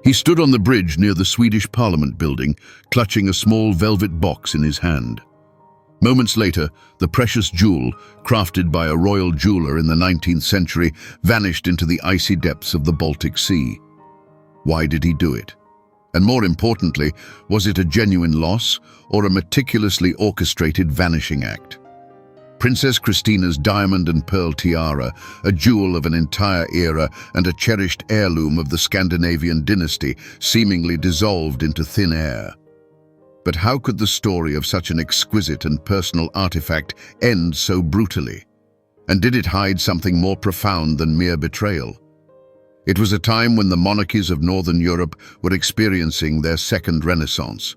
He stood on the bridge near the Swedish Parliament building, clutching a small velvet box in his hand. Moments later, the precious jewel, crafted by a royal jeweler in the 19th century, vanished into the icy depths of the Baltic Sea. Why did he do it? And more importantly, was it a genuine loss or a meticulously orchestrated vanishing act? Princess Christina's diamond and pearl tiara, a jewel of an entire era and a cherished heirloom of the Scandinavian dynasty, seemingly dissolved into thin air. But how could the story of such an exquisite and personal artifact end so brutally? And did it hide something more profound than mere betrayal? It was a time when the monarchies of Northern Europe were experiencing their second renaissance.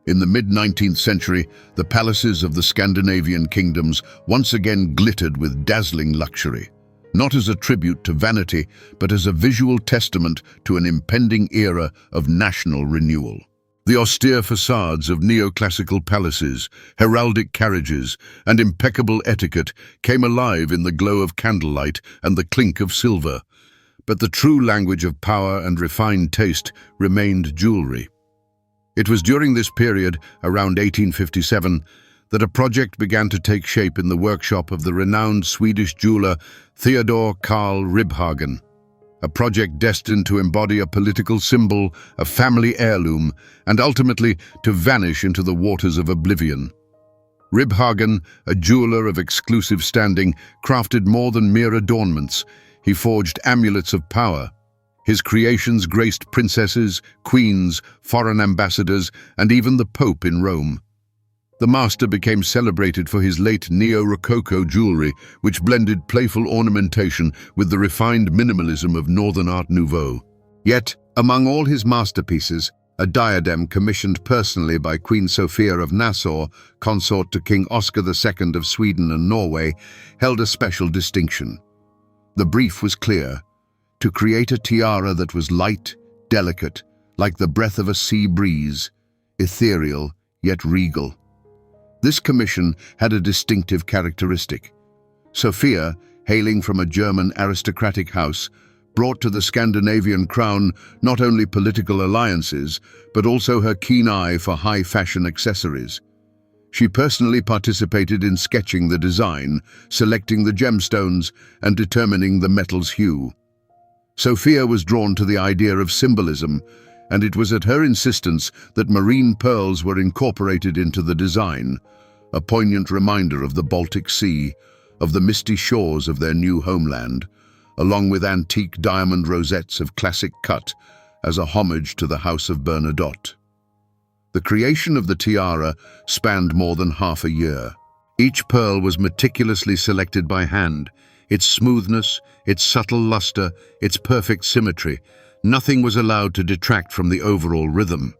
In the mid-19th century, the palaces of the Scandinavian kingdoms once again glittered with dazzling luxury, not as a tribute to vanity, but as a visual testament to an impending era of national renewal. The austere facades of neoclassical palaces, heraldic carriages, and impeccable etiquette came alive in the glow of candlelight and the clink of silver. But the true language of power and refined taste remained jewelry. It was during this period, around 1857, that a project began to take shape in the workshop of the renowned Swedish jeweler Theodor Karl Ribbhagen, a project destined to embody a political symbol, a family heirloom, and ultimately to vanish into the waters of oblivion. Ribbhagen, a jeweler of exclusive standing, crafted more than mere adornments. He forged amulets of power. His creations graced princesses, queens, foreign ambassadors, and even the Pope in Rome. The master became celebrated for his late Neo-Rococo jewelry, which blended playful ornamentation with the refined minimalism of Northern Art Nouveau. Yet, among all his masterpieces, a diadem commissioned personally by Queen Sophia of Nassau, consort to King Oscar II of Sweden and Norway, held a special distinction. The brief was clear: to create a tiara that was light, delicate, like the breath of a sea breeze, ethereal yet regal. This commission had a distinctive characteristic. Sophia, hailing from a German aristocratic house, brought to the Scandinavian crown not only political alliances, but also her keen eye for high-fashion accessories. She personally participated in sketching the design, selecting the gemstones, and determining the metal's hue. Sophia was drawn to the idea of symbolism, and it was at her insistence that marine pearls were incorporated into the design, a poignant reminder of the Baltic Sea, of the misty shores of their new homeland, along with antique diamond rosettes of classic cut as a homage to the House of Bernadotte. The creation of the tiara spanned more than half a year. Each pearl was meticulously selected by hand. Its smoothness, its subtle luster, its perfect symmetry, nothing was allowed to detract from the overall rhythm.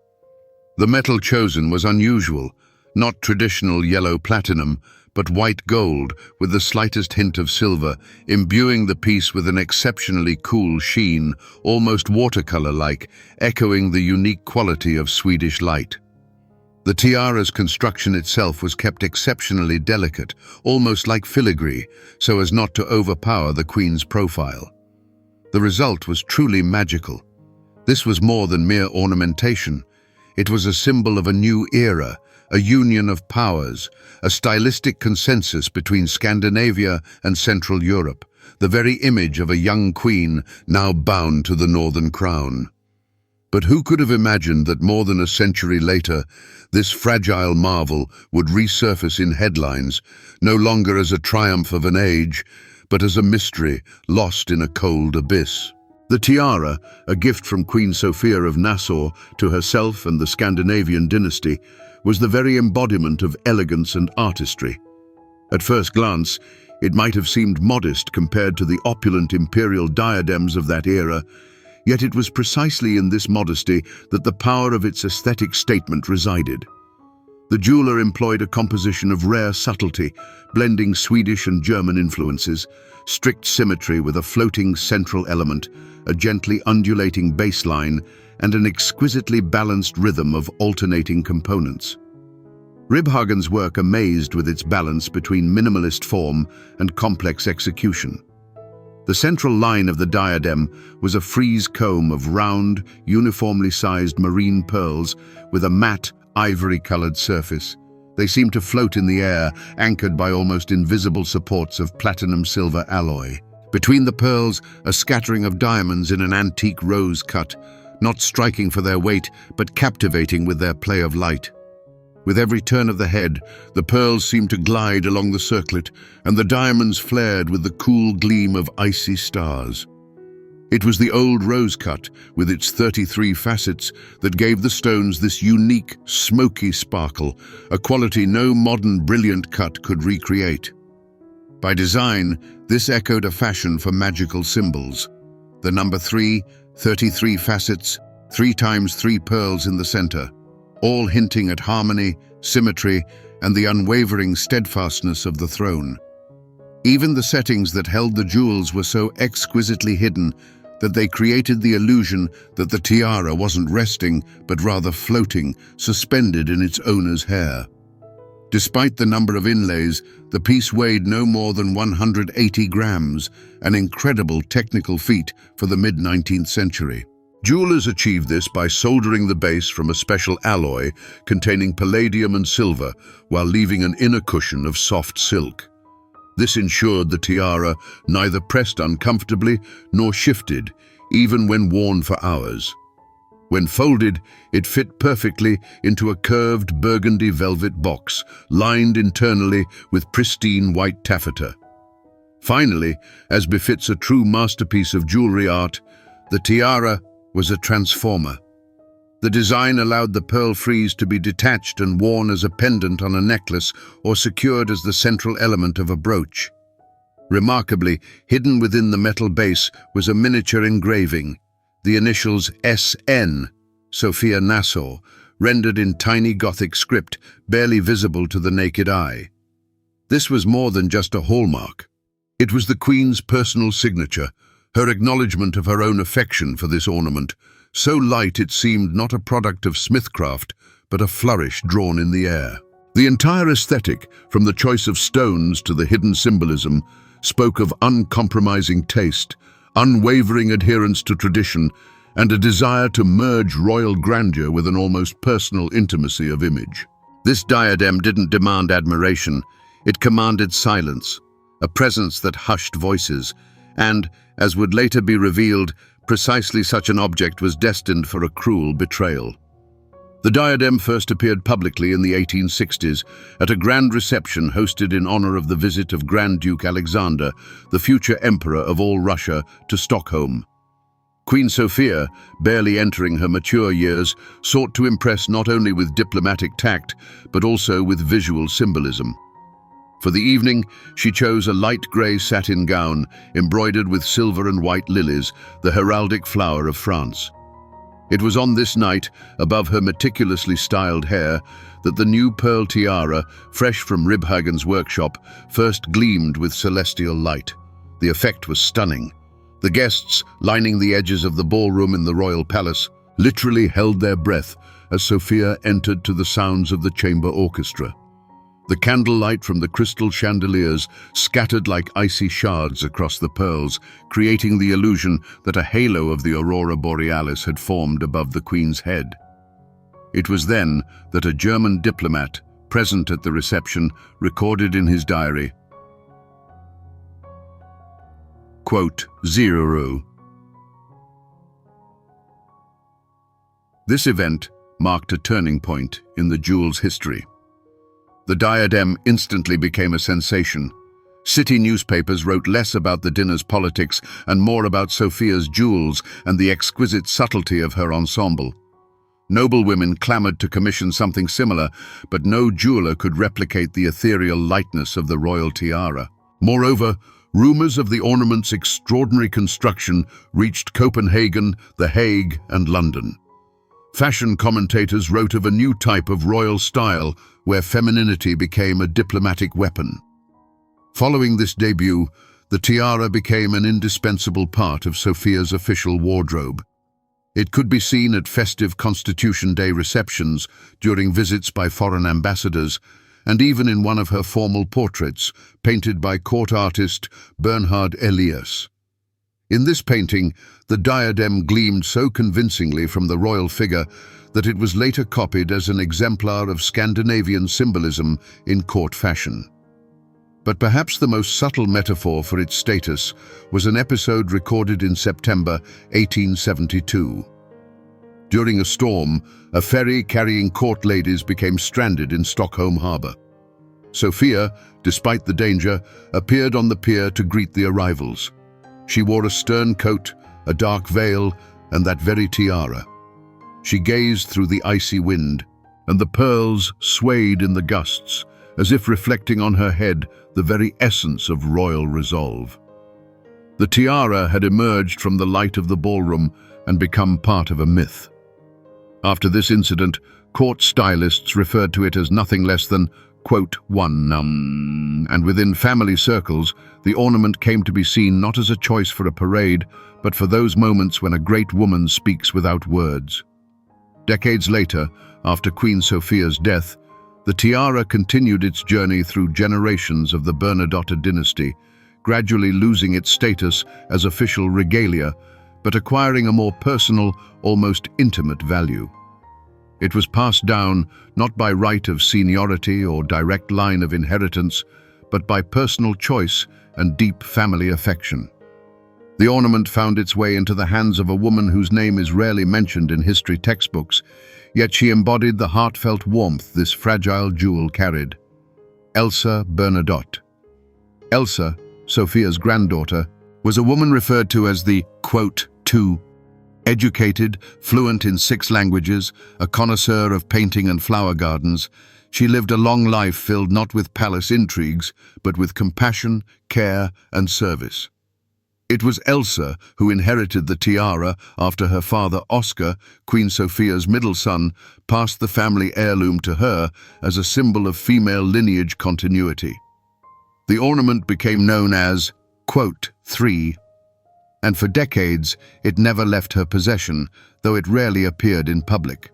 The metal chosen was unusual, not traditional yellow platinum, but white gold with the slightest hint of silver, imbuing the piece with an exceptionally cool sheen, almost watercolor-like, echoing the unique quality of Swedish light. The tiara's construction itself was kept exceptionally delicate, almost like filigree, so as not to overpower the Queen's profile. The result was truly magical. This was more than mere ornamentation. It was a symbol of a new era, a union of powers, a stylistic consensus between Scandinavia and Central Europe, the very image of a young queen now bound to the Northern Crown. But who could have imagined that more than a century later, this fragile marvel would resurface in headlines, no longer as a triumph of an age, but as a mystery lost in a cold abyss. The tiara, a gift from Queen Sophia of Nassau to herself and the Scandinavian dynasty, was the very embodiment of elegance and artistry. At first glance, it might have seemed modest compared to the opulent imperial diadems of that era, yet it was precisely in this modesty that the power of its aesthetic statement resided. The jeweler employed a composition of rare subtlety, blending Swedish and German influences, strict symmetry with a floating central element, a gently undulating baseline, and an exquisitely balanced rhythm of alternating components. Ribbhagen's work amazed with its balance between minimalist form and complex execution. The central line of the diadem was a frieze comb of round, uniformly sized marine pearls with a matte, ivory-colored surface. They seemed to float in the air, anchored by almost invisible supports of platinum-silver alloy. Between the pearls, a scattering of diamonds in an antique rose cut, not striking for their weight, but captivating with their play of light. With every turn of the head, the pearls seemed to glide along the circlet, and the diamonds flared with the cool gleam of icy stars. It was the old rose cut, with its 33 facets, that gave the stones this unique, smoky sparkle, a quality no modern brilliant cut could recreate. By design, this echoed a fashion for magical symbols. The number 3, 33 facets, 3 times 3 pearls in the center, all hinting at harmony, symmetry, and the unwavering steadfastness of the throne. Even the settings that held the jewels were so exquisitely hidden that they created the illusion that the tiara wasn't resting, but rather floating, suspended in its owner's hair. Despite the number of inlays, the piece weighed no more than 180 grams, an incredible technical feat for the mid-19th century. Jewelers achieved this by soldering the base from a special alloy containing palladium and silver, while leaving an inner cushion of soft silk. This ensured the tiara neither pressed uncomfortably nor shifted, even when worn for hours. When folded, it fit perfectly into a curved burgundy velvet box, lined internally with pristine white taffeta. Finally, as befits a true masterpiece of jewelry art, the tiara was a transformer. The design allowed the pearl frieze to be detached and worn as a pendant on a necklace or secured as the central element of a brooch. Remarkably, hidden within the metal base was a miniature engraving, the initials SN, Sophia Nassau, rendered in tiny Gothic script, barely visible to the naked eye. This was more than just a hallmark. It was the Queen's personal signature, her acknowledgement of her own affection for this ornament, so light it seemed not a product of smithcraft, but a flourish drawn in the air. The entire aesthetic, from the choice of stones to the hidden symbolism, spoke of uncompromising taste, unwavering adherence to tradition, and a desire to merge royal grandeur with an almost personal intimacy of image. This diadem didn't demand admiration, it commanded silence, a presence that hushed voices, and, as would later be revealed, precisely such an object was destined for a cruel betrayal. The diadem first appeared publicly in the 1860s at a grand reception hosted in honor of the visit of Grand Duke Alexander, the future emperor of all Russia, to Stockholm. Queen Sophia, barely entering her mature years, sought to impress not only with diplomatic tact, but also with visual symbolism. For the evening, she chose a light grey satin gown embroidered with silver and white lilies, the heraldic flower of France. It was on this night, above her meticulously styled hair, that the new pearl tiara, fresh from Ribbhagen's workshop, first gleamed with celestial light. The effect was stunning. The guests, lining the edges of the ballroom in the royal palace, literally held their breath as Sophia entered to the sounds of the chamber orchestra. The candlelight from the crystal chandeliers scattered like icy shards across the pearls, creating the illusion that a halo of the aurora borealis had formed above the Queen's head. It was then that a German diplomat, present at the reception, recorded in his diary, quote, "0." This event marked a turning point in the jewel's history. The diadem instantly became a sensation. City newspapers wrote less about the dinner's politics and more about Sophia's jewels and the exquisite subtlety of her ensemble. Noblewomen clamored to commission something similar, but no jeweler could replicate the ethereal lightness of the royal tiara. Moreover, rumors of the ornament's extraordinary construction reached Copenhagen, The Hague, and London. Fashion commentators wrote of a new type of royal style where femininity became a diplomatic weapon. Following this debut, the tiara became an indispensable part of Sophia's official wardrobe. It could be seen at festive Constitution Day receptions, during visits by foreign ambassadors, and even in one of her formal portraits, painted by court artist Bernhard Elias. In this painting, the diadem gleamed so convincingly from the royal figure that it was later copied as an exemplar of Scandinavian symbolism in court fashion. But perhaps the most subtle metaphor for its status was an episode recorded in September 1872. During a storm, a ferry carrying court ladies became stranded in Stockholm harbour. Sophia, despite the danger, appeared on the pier to greet the arrivals. She wore a stern coat, a dark veil, and that very tiara. She gazed through the icy wind, and the pearls swayed in the gusts, as if reflecting on her head the very essence of royal resolve. The tiara had emerged from the light of the ballroom and become part of a myth. After this incident, court stylists referred to it as nothing less than, quote, and within family circles, the ornament came to be seen not as a choice for a parade, but for those moments when a great woman speaks without words. Decades later, after Queen Sophia's death, the tiara continued its journey through generations of the Bernadotte dynasty, gradually losing its status as official regalia, but acquiring a more personal, almost intimate value. It was passed down not by right of seniority or direct line of inheritance, but by personal choice and deep family affection. The ornament found its way into the hands of a woman whose name is rarely mentioned in history textbooks, yet she embodied the heartfelt warmth this fragile jewel carried. Elsa Bernadotte. Elsa, Sophia's granddaughter, was a woman referred to as the, quote, educated, fluent in 6 languages, a connoisseur of painting and flower gardens. She lived a long life filled not with palace intrigues, but with compassion, care, and service. It was Elsa who inherited the tiara after her father Oscar, Queen Sophia's middle son, passed the family heirloom to her as a symbol of female lineage continuity. The ornament became known as, quote, 3, and for decades it never left her possession, though it rarely appeared in public.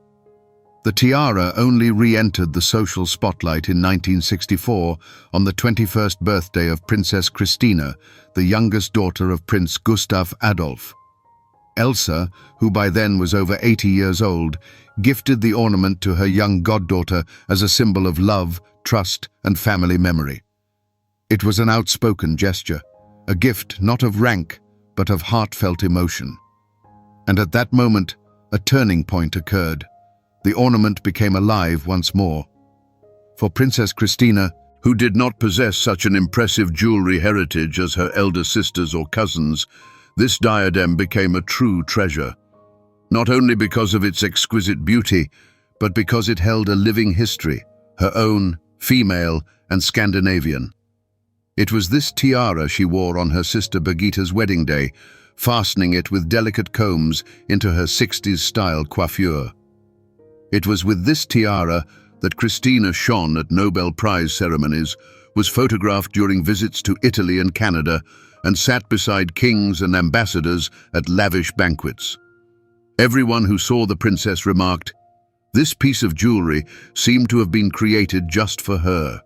The tiara only re-entered the social spotlight in 1964 on the 21st birthday of Princess Christina, the youngest daughter of Prince Gustav Adolf. Elsa, who by then was over 80 years old, gifted the ornament to her young goddaughter as a symbol of love, trust, and family memory. It was an outspoken gesture, a gift not of rank, but of heartfelt emotion. And at that moment, a turning point occurred. The ornament became alive once more. For Princess Christina, who did not possess such an impressive jewelry heritage as her elder sisters or cousins, this diadem became a true treasure, not only because of its exquisite beauty, but because it held a living history, her own, female, and Scandinavian. It was this tiara she wore on her sister Birgitta's wedding day, fastening it with delicate combs into her 60s-style coiffure. It was with this tiara that Christina shone at Nobel Prize ceremonies, was photographed during visits to Italy and Canada, and sat beside kings and ambassadors at lavish banquets. Everyone who saw the princess remarked, "This piece of jewelry seemed to have been created just for her.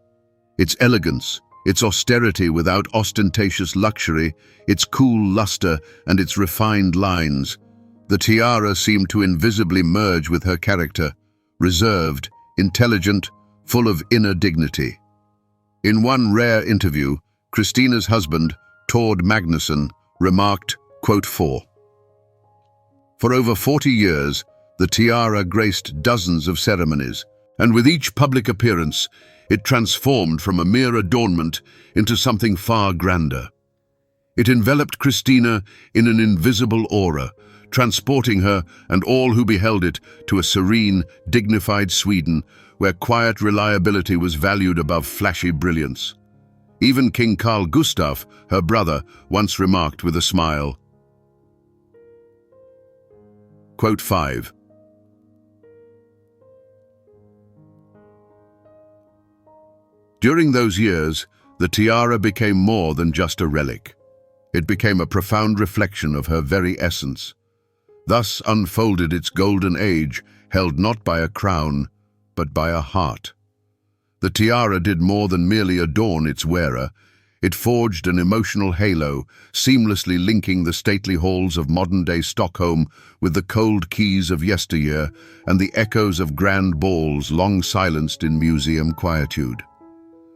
Its elegance, its austerity without ostentatious luxury, its cool luster and its refined lines. The tiara seemed to invisibly merge with her character, reserved, intelligent, full of inner dignity." In one rare interview, Christina's husband, Tord Magnusson, remarked, quote, For over 40 years, the tiara graced dozens of ceremonies, and with each public appearance, it transformed from a mere adornment into something far grander. It enveloped Christina in an invisible aura, transporting her and all who beheld it to a serene, dignified Sweden where quiet reliability was valued above flashy brilliance. Even King Carl Gustaf, her brother, once remarked with a smile, quote 5. During those years, the tiara became more than just a relic. It became a profound reflection of her very essence. Thus unfolded its golden age, held not by a crown, but by a heart. The tiara did more than merely adorn its wearer. It forged an emotional halo, seamlessly linking the stately halls of modern-day Stockholm with the cold keys of yesteryear and the echoes of grand balls long silenced in museum quietude.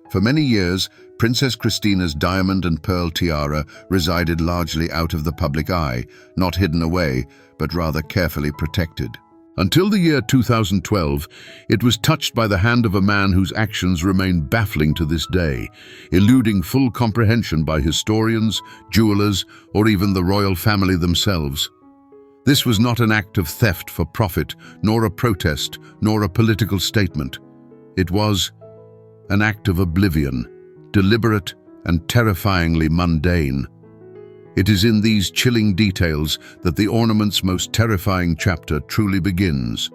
For many years, Princess Christina's diamond and pearl tiara resided largely out of the public eye, not hidden away, but rather carefully protected. Until the year 2012, it was touched by the hand of a man whose actions remain baffling to this day, eluding full comprehension by historians, jewelers, or even the royal family themselves. This was not an act of theft for profit, nor a protest, nor a political statement. It was an act of oblivion, deliberate and terrifyingly mundane. It is in these chilling details that the ornament's most terrifying chapter truly begins,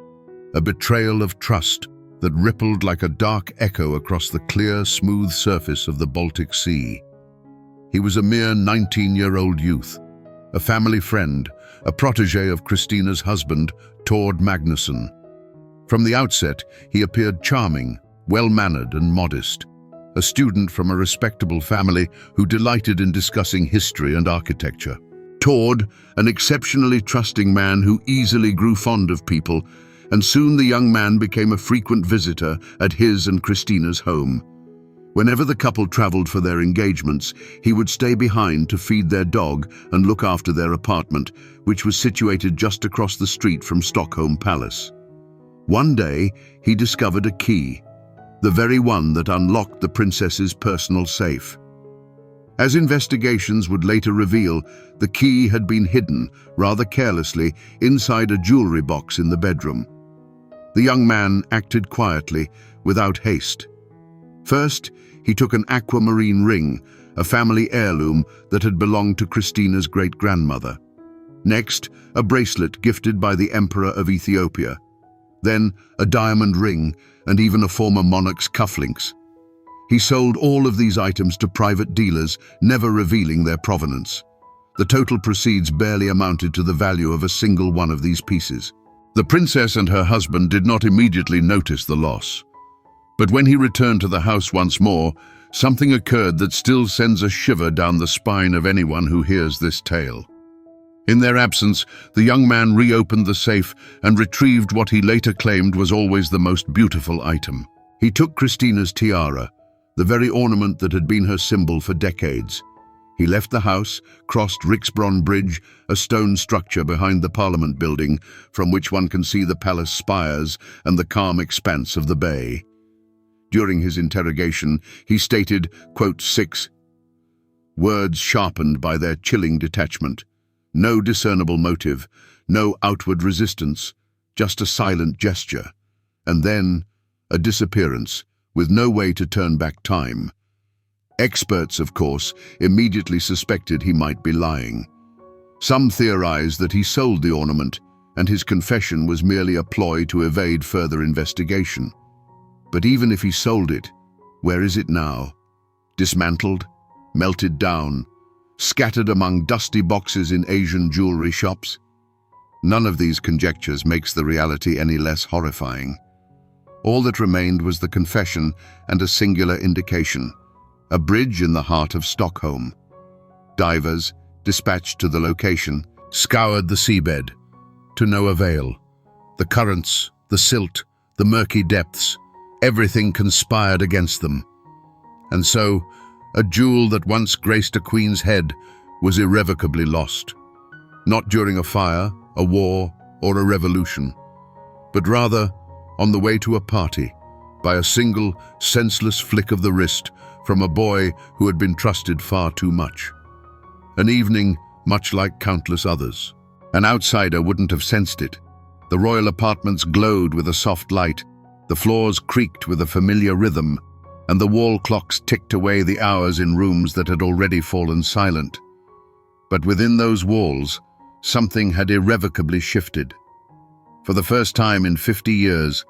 a betrayal of trust that rippled like a dark echo across the clear, smooth surface of the Baltic Sea. He was a mere 19-year-old youth, a family friend, a protégé of Christina's husband, Tord Magnusson. From the outset, he appeared charming, well-mannered and modest, a student from a respectable family who delighted in discussing history and architecture. Tord, an exceptionally trusting man who easily grew fond of people, and soon the young man became a frequent visitor at his and Christina's home. Whenever the couple traveled for their engagements, he would stay behind to feed their dog and look after their apartment, which was situated just across the street from Stockholm Palace. One day, he discovered a key, the very one that unlocked the princess's personal safe. As investigations would later reveal, the key had been hidden, rather carelessly, inside a jewelry box in the bedroom. The young man acted quietly, without haste. First, he took an aquamarine ring, a family heirloom that had belonged to Christina's great-grandmother. Next, a bracelet gifted by the Emperor of Ethiopia. Then, a diamond ring, and even a former monarch's cufflinks. He sold all of these items to private dealers, never revealing their provenance. The total proceeds barely amounted to the value of a single one of these pieces. The princess and her husband did not immediately notice the loss. But when he returned to the house once more, something occurred that still sends a shiver down the spine of anyone who hears this tale. In their absence, the young man reopened the safe and retrieved what he later claimed was always the most beautiful item. He took Christina's tiara, the very ornament that had been her symbol for decades. He left the house, crossed Riksbron Bridge, a stone structure behind the Parliament building, from which one can see the palace spires and the calm expanse of the bay. During his interrogation, he stated, quote, 6 words sharpened by their chilling detachment. No discernible motive, no outward resistance, just a silent gesture, and then a disappearance, with no way to turn back time. Experts, of course, immediately suspected he might be lying. Some theorized that he sold the ornament, and his confession was merely a ploy to evade further investigation. But even if he sold it, where is it now? Dismantled, melted down, scattered among dusty boxes in Asian jewelry shops? None of these conjectures makes the reality any less horrifying. All that remained was the confession and a singular indication, a bridge in the heart of Stockholm. Divers, dispatched to the location, scoured the seabed, to no avail. The currents, the silt, the murky depths, everything conspired against them. And so, a jewel that once graced a queen's head was irrevocably lost. Not during a fire, a war, or a revolution, but rather on the way to a party, by a single, senseless flick of the wrist from a boy who had been trusted far too much. An evening much like countless others. An outsider wouldn't have sensed it. The royal apartments glowed with a soft light, the floors creaked with a familiar rhythm, and the wall clocks ticked away the hours in rooms that had already fallen silent. But within those walls, something had irrevocably shifted. For the first time in 50 years,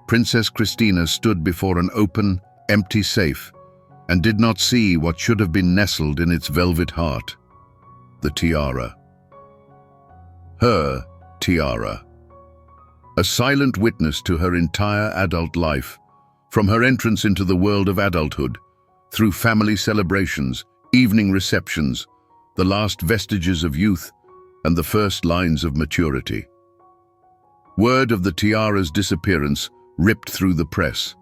Princess Christina stood before an open, empty safe and did not see what should have been nestled in its velvet heart: the tiara. Her tiara. A silent witness to her entire adult life, from her entrance into the world of adulthood, through family celebrations, evening receptions, the last vestiges of youth, and the first lines of maturity. Word of the tiara's disappearance ripped through the press.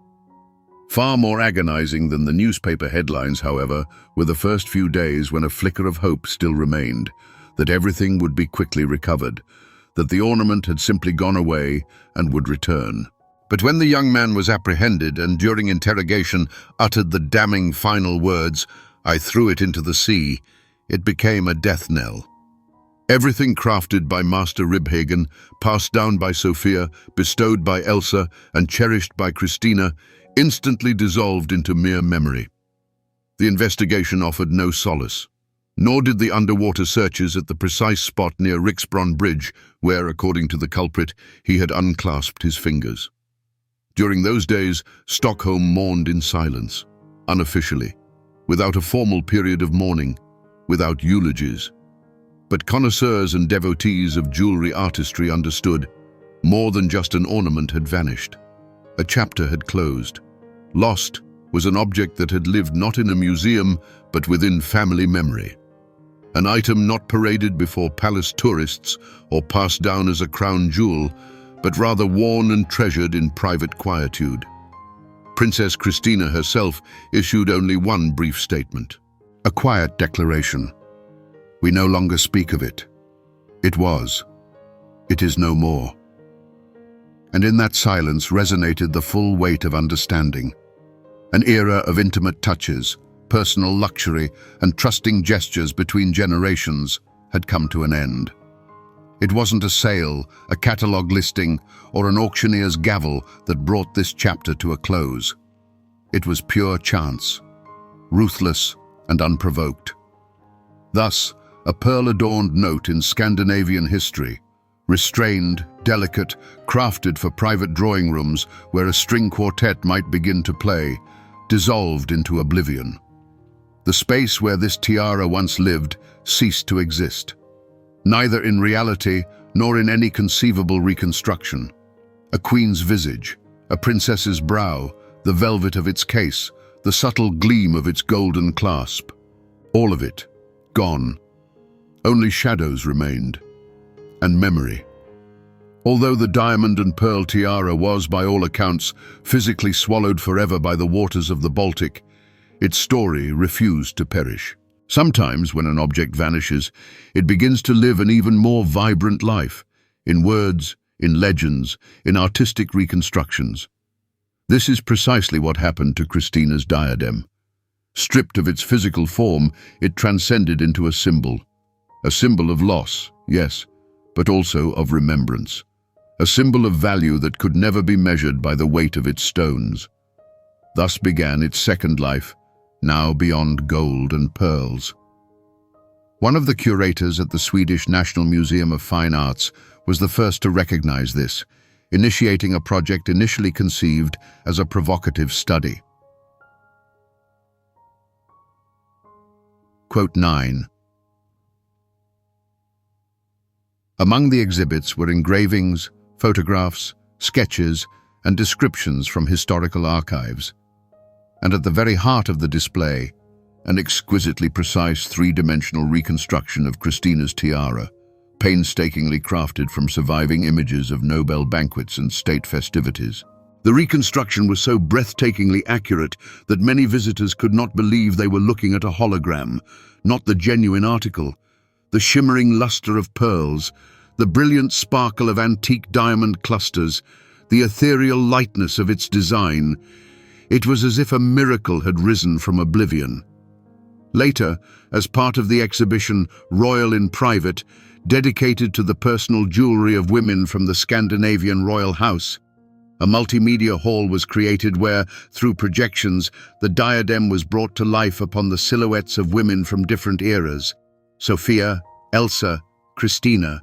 Far more agonizing than the newspaper headlines, however, were the first few days when a flicker of hope still remained, that everything would be quickly recovered, that the ornament had simply gone away and would return. But when the young man was apprehended and during interrogation uttered the damning final words, "I threw it into the sea," it became a death knell. Everything crafted by Master Ribbhagen, passed down by Sophia, bestowed by Elsa, and cherished by Christina, instantly dissolved into mere memory. The investigation offered no solace, nor did the underwater searches at the precise spot near Ribbhagen Bridge, where, according to the culprit, he had unclasped his fingers. During those days, Stockholm mourned in silence, unofficially, without a formal period of mourning, without eulogies. But connoisseurs and devotees of jewelry artistry understood, more than just an ornament had vanished. A chapter had closed. Lost was an object that had lived not in a museum, but within family memory. An item not paraded before palace tourists or passed down as a crown jewel, but rather worn and treasured in private quietude. Princess Christina herself issued only one brief statement, a quiet declaration. "We no longer speak of it. It was. It is no more." And in that silence resonated the full weight of understanding. An era of intimate touches, personal luxury, and trusting gestures between generations had come to an end. It wasn't a sale, a catalogue listing, or an auctioneer's gavel that brought this chapter to a close. It was pure chance, ruthless and unprovoked. Thus, a pearl-adorned note in Scandinavian history, restrained, delicate, crafted for private drawing rooms where a string quartet might begin to play, dissolved into oblivion. The space where this tiara once lived ceased to exist, neither in reality nor in any conceivable reconstruction. A queen's visage, a princess's brow, the velvet of its case, the subtle gleam of its golden clasp. All of it, gone. Only shadows remained, and memory. Although the diamond and pearl tiara was, by all accounts, physically swallowed forever by the waters of the Baltic, its story refused to perish. Sometimes, when an object vanishes, it begins to live an even more vibrant life, in words, in legends, in artistic reconstructions. This is precisely what happened to Christina's diadem. Stripped of its physical form, it transcended into a symbol of loss, yes, but also of remembrance. A symbol of value that could never be measured by the weight of its stones. Thus began its second life, now beyond gold and pearls. One of the curators at the Swedish National Museum of Fine Arts was the first to recognize this, initiating a project initially conceived as a provocative study. Quote 9. Among the exhibits were engravings, photographs, sketches, and descriptions from historical archives. And at the very heart of the display, an exquisitely precise three-dimensional reconstruction of Christina's tiara, painstakingly crafted from surviving images of Nobel banquets and state festivities. The reconstruction was so breathtakingly accurate that many visitors could not believe they were looking at a hologram, not the genuine article. The shimmering luster of pearls, the brilliant sparkle of antique diamond clusters, the ethereal lightness of its design. It was as if a miracle had risen from oblivion. Later, as part of the exhibition Royal in Private, dedicated to the personal jewelry of women from the Scandinavian royal house, a multimedia hall was created where, through projections, the diadem was brought to life upon the silhouettes of women from different eras: Sophia, Elsa, Christina.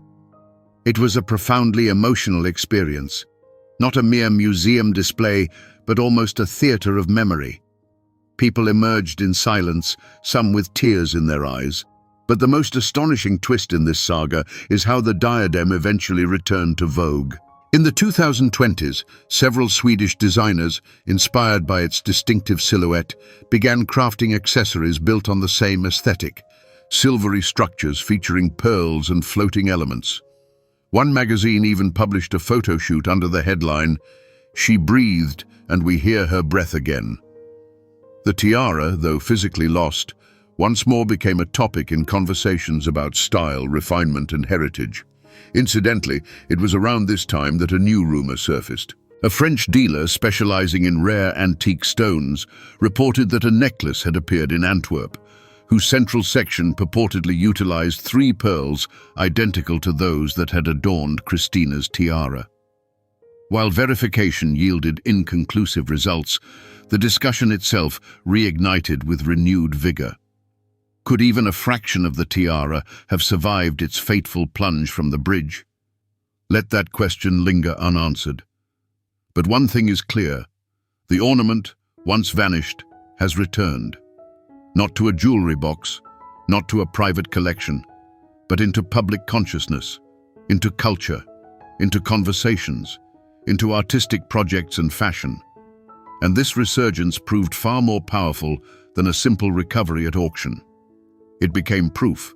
It was a profoundly emotional experience, not a mere museum display, but almost a theater of memory. People emerged in silence, some with tears in their eyes. But the most astonishing twist in this saga is how the diadem eventually returned to vogue. In the 2020s, several Swedish designers, inspired by its distinctive silhouette, began crafting accessories built on the same aesthetic, silvery structures featuring pearls and floating elements. One magazine even published a photo shoot under the headline, "She breathed and we hear her breath again." The tiara, though physically lost, once more became a topic in conversations about style, refinement, and heritage. Incidentally, it was around this time that a new rumor surfaced. A French dealer specializing in rare antique stones reported that a necklace had appeared in Antwerp, whose central section purportedly utilized 3 pearls identical to those that had adorned Christina's tiara. While verification yielded inconclusive results, the discussion itself reignited with renewed vigor. Could even a fraction of the tiara have survived its fateful plunge from the bridge? Let that question linger unanswered. But one thing is clear: the ornament, once vanished, has returned. Not to a jewelry box, not to a private collection, but into public consciousness, into culture, into conversations, into artistic projects and fashion. And this resurgence proved far more powerful than a simple recovery at auction. It became proof.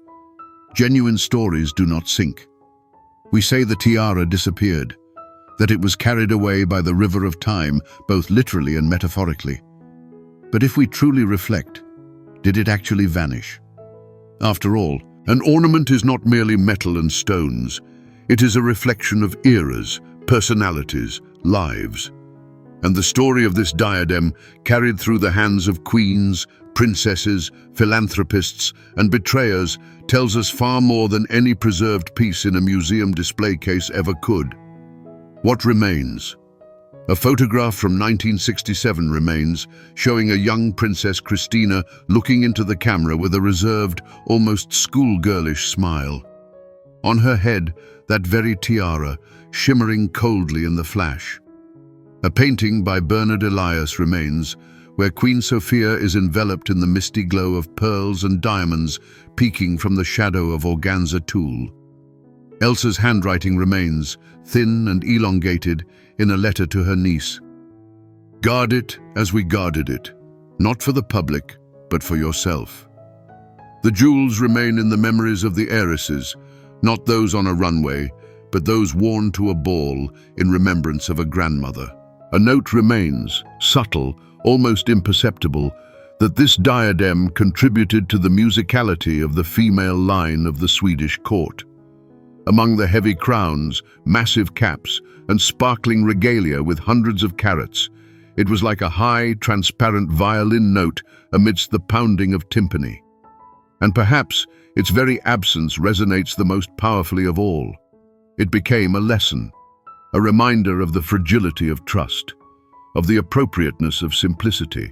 Genuine stories do not sink. We say the tiara disappeared, that it was carried away by the river of time, both literally and metaphorically. But if we truly reflect, did it actually vanish? After all, an ornament is not merely metal and stones. It is a reflection of eras, personalities, lives. And the story of this diadem, carried through the hands of queens, princesses, philanthropists, and betrayers, tells us far more than any preserved piece in a museum display case ever could. What remains? A photograph from 1967 remains, showing a young Princess Christina looking into the camera with a reserved, almost schoolgirlish smile. On her head, that very tiara, shimmering coldly in the flash. A painting by Bernard Elias remains, where Queen Sophia is enveloped in the misty glow of pearls and diamonds peeking from the shadow of organza tulle. Elsa's handwriting remains, thin and elongated, in a letter to her niece. Guard it as we guarded it, not for the public, but for yourself. The jewels remain in the memories of the heiresses, not those on a runway, but those worn to a ball in remembrance of a grandmother. A note remains, subtle, almost imperceptible, that this diadem contributed to the musicality of the female line of the Swedish court. Among the heavy crowns, massive caps, and sparkling regalia with hundreds of carats, it was like a high, transparent violin note amidst the pounding of timpani. And perhaps its very absence resonates the most powerfully of all. It became a lesson, a reminder of the fragility of trust, of the appropriateness of simplicity,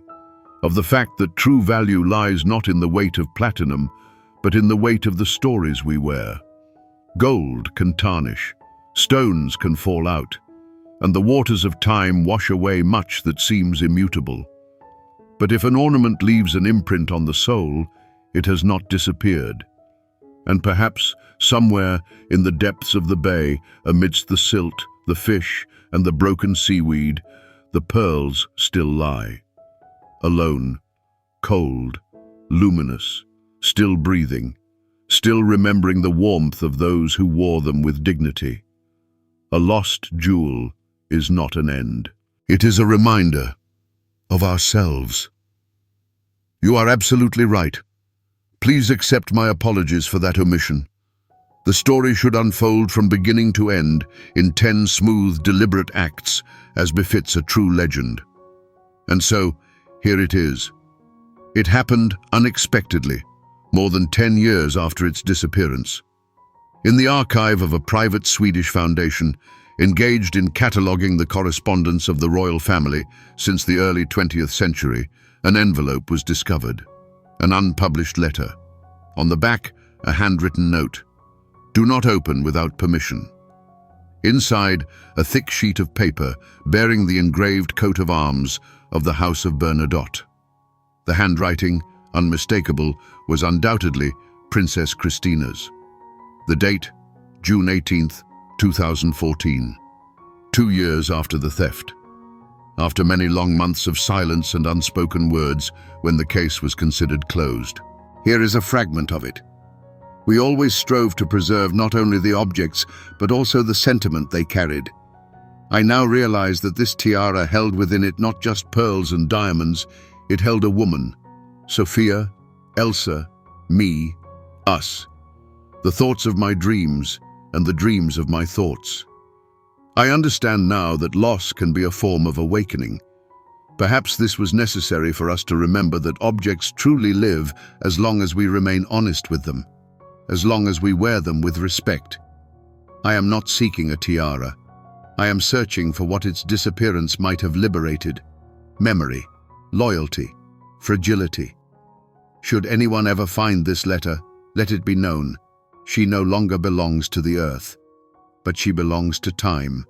of the fact that true value lies not in the weight of platinum, but in the weight of the stories we wear. Gold can tarnish, stones can fall out, and the waters of time wash away much that seems immutable. But if an ornament leaves an imprint on the soul, it has not disappeared. And perhaps somewhere in the depths of the bay, amidst the silt, the fish, and the broken seaweed, the pearls still lie. Alone, cold, luminous, still breathing, still remembering the warmth of those who wore them with dignity. A lost jewel is not an end. It is a reminder of ourselves. You are absolutely right. Please accept my apologies for that omission. The story should unfold from beginning to end in 10 smooth, deliberate acts, as befits a true legend. And so, here it is. It happened unexpectedly, more than 10 years after its disappearance. In the archive of a private Swedish foundation, engaged in cataloguing the correspondence of the royal family since the early 20th century, an envelope was discovered, an unpublished letter. On the back, a handwritten note. Do not open without permission. Inside, a thick sheet of paper bearing the engraved coat of arms of the House of Bernadotte. The handwriting, unmistakable, was undoubtedly Princess Christina's. The date, June 18th, 2014. 2 years after the theft. After many long months of silence and unspoken words, when the case was considered closed. Here is a fragment of it. We always strove to preserve not only the objects, but also the sentiment they carried. I now realize that this tiara held within it not just pearls and diamonds, it held a woman, Sophia, Elsa, me, us, the thoughts of my dreams and the dreams of my thoughts. I understand now that loss can be a form of awakening. Perhaps this was necessary for us to remember that objects truly live as long as we remain honest with them, as long as we wear them with respect. I am not seeking a tiara. I am searching for what its disappearance might have liberated: memory, loyalty, fragility. Should anyone ever find this letter, let it be known, she no longer belongs to the earth, but she belongs to time,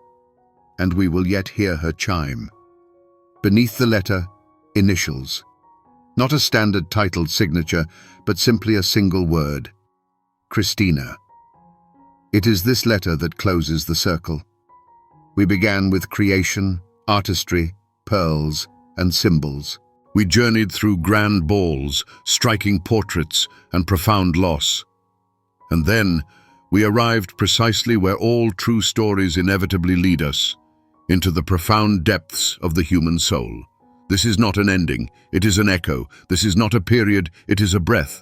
and we will yet hear her chime. Beneath the letter, initials. Not a standard titled signature, but simply a single word: Christina. It is this letter that closes the circle. We began with creation, artistry, pearls, and symbols. We journeyed through grand balls, striking portraits, and profound loss. And then, we arrived precisely where all true stories inevitably lead us, into the profound depths of the human soul. This is not an ending, it is an echo. This is not a period, it is a breath.